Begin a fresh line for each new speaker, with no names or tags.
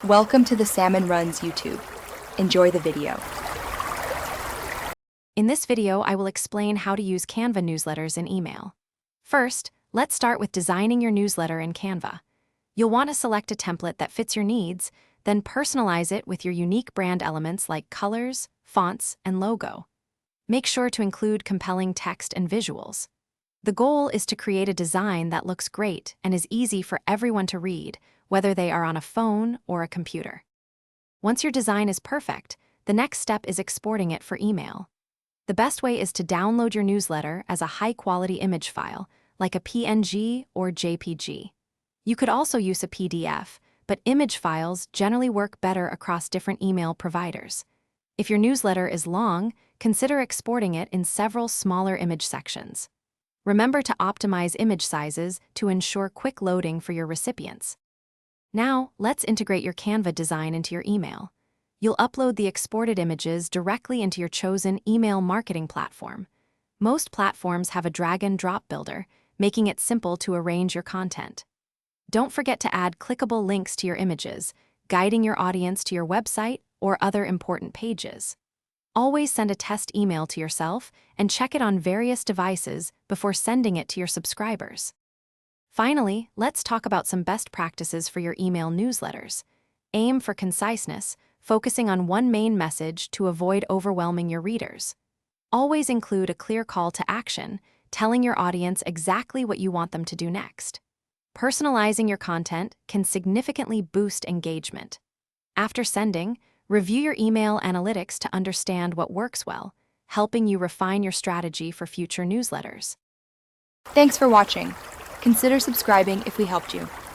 Welcome to the Salmon Runs YouTube. Enjoy the video.
In this video, I will explain how to use Canva newsletters in email. First, let's start with designing your newsletter in Canva. You'll want to select a template that fits your needs, then personalize it with your unique brand elements like colors, fonts, and logo. Make sure to include compelling text and visuals. The goal is to create a design that looks great and is easy for everyone to read, whether they are on a phone or a computer. Once your design is perfect, the next step is exporting it for email. The best way is to download your newsletter as a high-quality image file, like a PNG or JPG. You could also use a PDF, but image files generally work better across different email providers. If your newsletter is long, consider exporting it in several smaller image sections. Remember to optimize image sizes to ensure quick loading for your recipients. Now, let's integrate your Canva design into your email. You'll upload the exported images directly into your chosen email marketing platform. Most platforms have a drag-and-drop builder, making it simple to arrange your content. Don't forget to add clickable links to your images, guiding your audience to your website or other important pages. Always send a test email to yourself and check it on various devices before sending it to your subscribers. Finally, let's talk about some best practices for your email newsletters. Aim for conciseness, focusing on one main message to avoid overwhelming your readers. Always include a clear call to action, telling your audience exactly what you want them to do next. Personalizing your content can significantly boost engagement. After sending, review your email analytics to understand what works well, helping you refine your strategy for future newsletters.
Thanks for watching. Consider subscribing if we helped you.